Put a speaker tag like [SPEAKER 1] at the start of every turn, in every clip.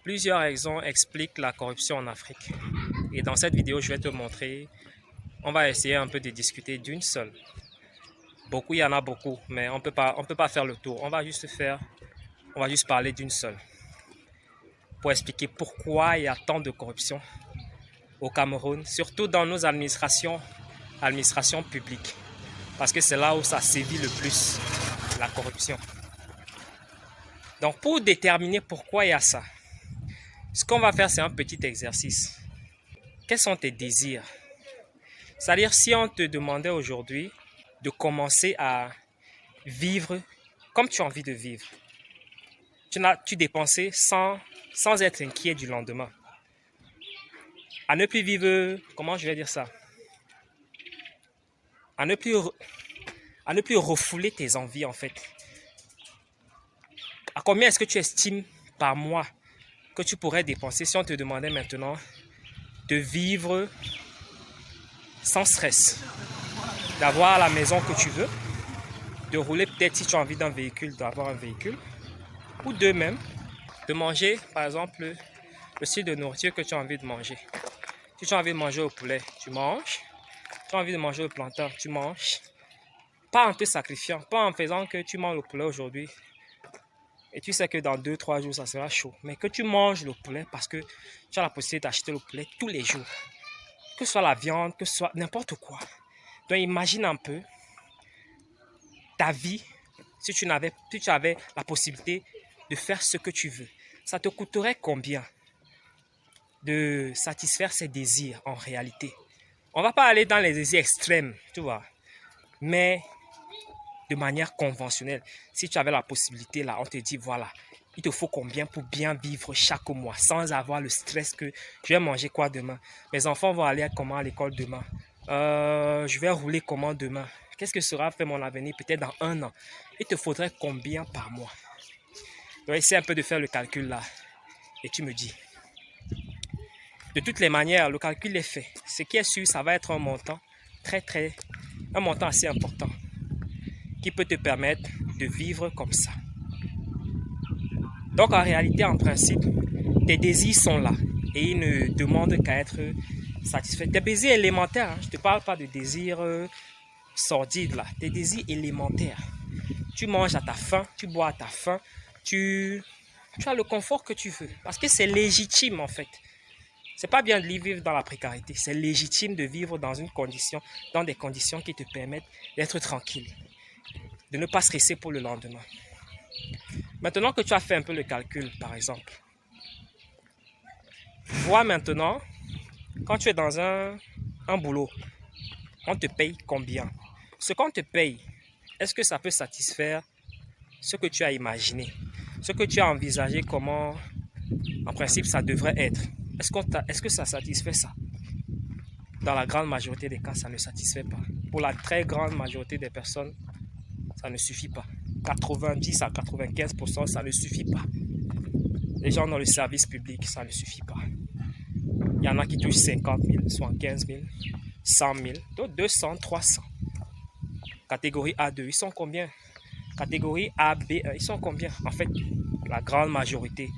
[SPEAKER 1] Plusieurs raisons expliquent la corruption en Afrique. Et dans cette vidéo, je vais te montrer, on va essayer un peu de discuter d'une seule. Beaucoup, il y en a beaucoup, mais on peut pas faire le tour. On va juste parler d'une seule. Pour expliquer pourquoi il y a tant de corruption au Cameroun, surtout dans nos administrations publiques. Parce que c'est là où ça sévit le plus, la corruption. Donc pour déterminer pourquoi il y a ça, ce qu'on va faire, c'est un petit exercice. Quels sont tes désirs? C'est-à-dire, si on te demandait aujourd'hui de commencer à vivre comme tu as envie de vivre, tu dépensais sans être inquiet du lendemain. À ne plus vivre, comment je vais dire ça? À ne plus refouler tes envies, en fait. À combien est-ce que tu estimes par mois que tu pourrais dépenser si on te demandait maintenant de vivre sans stress, d'avoir la maison que tu veux, de rouler peut-être si tu as envie d'un véhicule, d'avoir un véhicule, ou de même, de manger par exemple le style de nourriture que tu as envie de manger. Si tu as envie de manger au poulet, tu manges. Si tu as envie de manger au plantain, tu manges. Pas en te sacrifiant, pas en faisant que tu manges le poulet aujourd'hui et tu sais que dans 2-3 jours ça sera chaud. Mais que tu manges le poulet parce que tu as la possibilité d'acheter le poulet tous les jours. Que ce soit la viande, que ce soit n'importe quoi. Donc imagine un peu ta vie si tu avais la possibilité de faire ce que tu veux. Ça te coûterait combien de satisfaire ses désirs en réalité? On ne va pas aller dans les désirs extrêmes, tu vois. Mais de manière conventionnelle, si tu avais la possibilité, là, on te dit, voilà, il te faut combien pour bien vivre chaque mois, sans avoir le stress que je vais manger quoi demain? Mes enfants vont aller comment à l'école demain? Je vais rouler comment demain? Qu'est-ce que sera fait mon avenir peut-être dans 1 an? Il te faudrait combien par mois? Donc, essaie un peu de faire le calcul là. Et tu me dis. De toutes les manières, le calcul est fait. Ce qui est sûr, ça va être un montant un montant assez important qui peut te permettre de vivre comme ça. Donc en réalité, en principe, tes désirs sont là et ils ne demandent qu'à être satisfaits. Tes désirs élémentaires, hein, je ne te parle pas de désirs sordides là, tes désirs élémentaires. Tu manges à ta faim, tu bois à ta faim, tu as le confort que tu veux parce que c'est légitime en fait. C'est pas bien de vivre dans la précarité, c'est légitime de vivre dans des conditions qui te permettent d'être tranquille, de ne pas stresser pour le lendemain. Maintenant que tu as fait un peu le calcul, par exemple, vois maintenant, quand tu es dans un boulot, on te paye combien? Ce qu'on te paye, est-ce que ça peut satisfaire ce que tu as imaginé, ce que tu as envisagé, comment, en principe, ça devrait être? Est-ce que ça satisfait ça? Dans la grande majorité des cas, ça ne satisfait pas. Pour la très grande majorité des personnes, ça ne suffit pas. 90 à 95%, ça ne suffit pas. Les gens dans le service public, ça ne suffit pas. Il y en a qui touchent 50 000, 75 000, 100 000, d'autres 200, 300. Catégorie A2, ils sont combien? Catégorie A, B1, ils sont combien? En fait, la grande majorité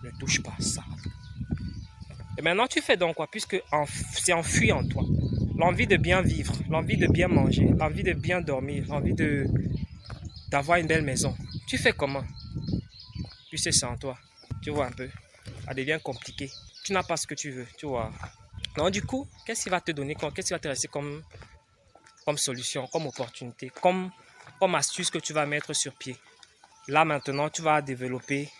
[SPEAKER 1] ne touche pas ça. Et maintenant, tu fais donc quoi? Puisque c'est enfui en toi. L'envie de bien vivre, l'envie de bien manger, l'envie de bien dormir, l'envie d'avoir une belle maison. Tu fais comment? Puisque c'est en toi. Tu vois un peu. Ça devient compliqué. Tu n'as pas ce que tu veux, tu vois. Donc du coup, qu'est-ce qui va te donner, qu'est-ce qui va te rester comme solution, comme opportunité, comme astuce que tu vas mettre sur pied? Là maintenant, tu vas développer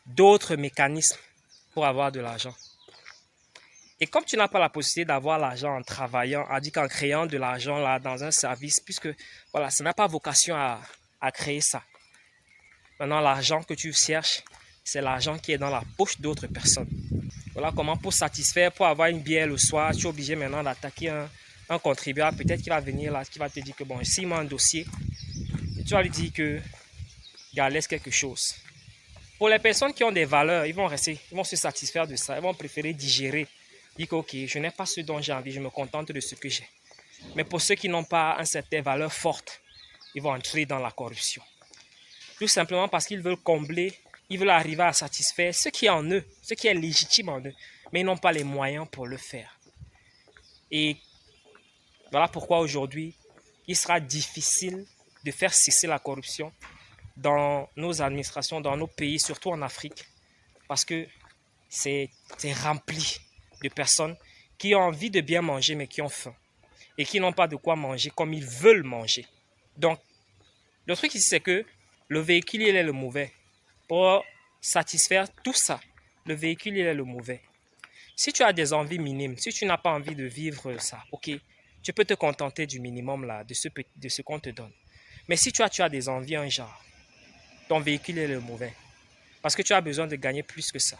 [SPEAKER 1] d'autres mécanismes pour avoir de l'argent. Et comme tu n'as pas la possibilité d'avoir l'argent en travaillant, en créant de l'argent là dans un service, puisque voilà, ça n'a pas vocation à créer ça. Maintenant, l'argent que tu cherches, c'est l'argent qui est dans la poche d'autres personnes. Voilà comment pour satisfaire, pour avoir une bière le soir, tu es obligé maintenant d'attaquer un contribuable. Peut-être qu'il va venir là, qui va te dire que bon, s'il m'a un dossier, et tu vas lui dire que il laisse quelque chose. Pour les personnes qui ont des valeurs, ils vont se satisfaire de ça, ils vont préférer digérer. Dire que ok, je n'ai pas ce dont j'ai envie, je me contente de ce que j'ai. Mais pour ceux qui n'ont pas une certaine valeur forte, ils vont entrer dans la corruption. Tout simplement parce qu'ils veulent combler ils veulent arriver à satisfaire ce qui est en eux, ce qui est légitime en eux, mais ils n'ont pas les moyens pour le faire. Et voilà pourquoi aujourd'hui, il sera difficile de faire cesser la corruption dans nos administrations, dans nos pays, surtout en Afrique, parce que c'est rempli de personnes qui ont envie de bien manger, mais qui ont faim, et qui n'ont pas de quoi manger comme ils veulent manger. Donc, le truc ici, c'est que le véhicule, il est le mauvais. Pour satisfaire tout ça, le véhicule, il est le mauvais. Si tu as des envies minimes, si tu n'as pas envie de vivre ça, ok, tu peux te contenter du minimum là, de ce qu'on te donne. Mais si tu as des envies, un genre, ton véhicule est le mauvais. Parce que tu as besoin de gagner plus que ça.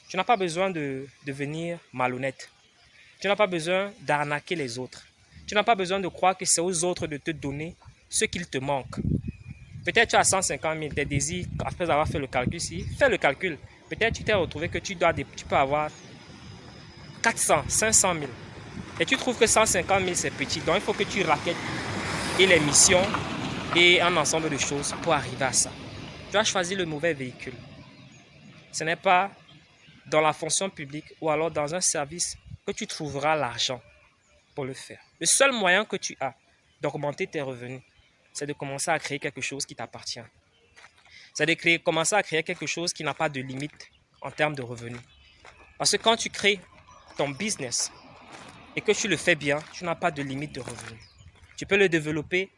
[SPEAKER 1] Tu n'as pas besoin de devenir malhonnête. Tu n'as pas besoin d'arnaquer les autres. Tu n'as pas besoin de croire que c'est aux autres de te donner ce qu'il te manque. Peut-être tu as 150 000, tes désirs, après avoir fait le calcul ici, fais le calcul. Peut-être tu t'es retrouvé que tu peux avoir 400, 500 000. Et tu trouves que 150 000 c'est petit. Donc il faut que tu raquettes et les missions et un ensemble de choses pour arriver à ça. Tu as choisi le mauvais véhicule. Ce n'est pas dans la fonction publique ou alors dans un service que tu trouveras l'argent pour le faire. Le seul moyen que tu as d'augmenter tes revenus, c'est de commencer à créer quelque chose qui t'appartient. C'est de commencer à créer quelque chose qui n'a pas de limite en termes de revenus. Parce que quand tu crées ton business et que tu le fais bien, tu n'as pas de limite de revenus. Tu peux le développer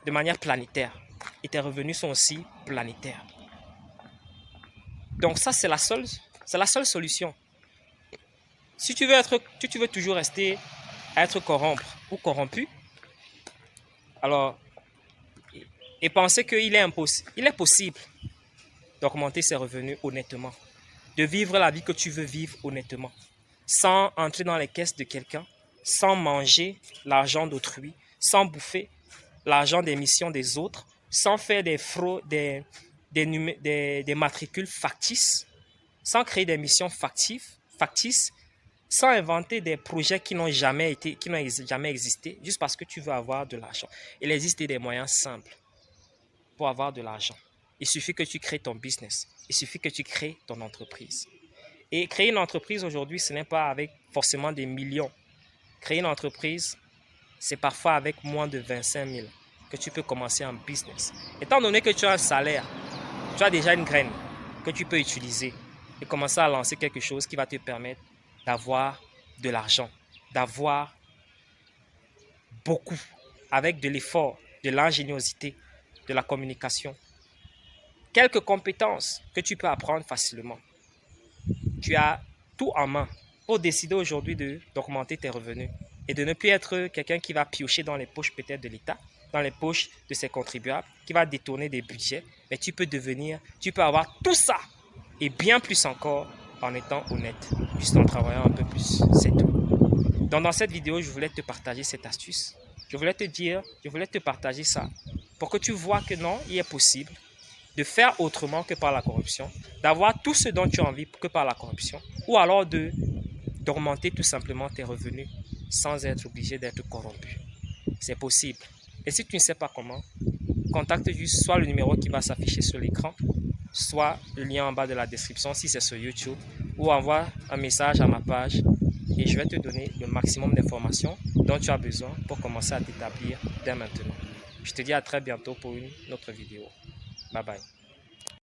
[SPEAKER 1] de manière planétaire et tes revenus sont aussi planétaires. Donc ça, c'est la seule solution. Si tu veux toujours rester à être corrompu, alors, et penser qu'il est possible d'augmenter ses revenus honnêtement, de vivre la vie que tu veux vivre honnêtement, sans entrer dans les caisses de quelqu'un, sans manger l'argent d'autrui, sans bouffer l'argent des missions des autres, sans faire des fraudes, des matricules factices, sans créer des missions factices, sans inventer des projets qui n'ont jamais existé, juste parce que tu veux avoir de l'argent. Il existe des moyens simples pour avoir de l'argent. Il suffit que tu crées ton business. Il suffit que tu crées ton entreprise. Et créer une entreprise aujourd'hui, ce n'est pas avec forcément des millions. Créer une entreprise, c'est parfois avec moins de 25 000 que tu peux commencer un business. Étant donné que tu as un salaire, tu as déjà une graine que tu peux utiliser et commencer à lancer quelque chose qui va te permettre d'avoir de l'argent, d'avoir beaucoup, avec de l'effort, de l'ingéniosité, de la communication. Quelques compétences que tu peux apprendre facilement. Tu as tout en main pour décider aujourd'hui d'augmenter tes revenus et de ne plus être quelqu'un qui va piocher dans les poches peut-être de l'État, dans les poches de ses contribuables, qui va détourner des budgets, mais tu peux avoir tout ça et bien plus encore en étant honnête, juste en travaillant un peu plus, c'est tout. Donc dans cette vidéo, je voulais te partager cette astuce. Je voulais te partager ça pour que tu vois que non, il est possible de faire autrement que par la corruption, d'avoir tout ce dont tu as envie que par la corruption, ou alors d'augmenter tout simplement tes revenus sans être obligé d'être corrompu. C'est possible. Et si tu ne sais pas comment, contacte juste soit le numéro qui va s'afficher sur l'écran, soit le lien en bas de la description si c'est sur YouTube, ou envoie un message à ma page et je vais te donner le maximum d'informations dont tu as besoin pour commencer à t'établir dès maintenant. Je te dis à très bientôt pour une autre vidéo. Bye bye.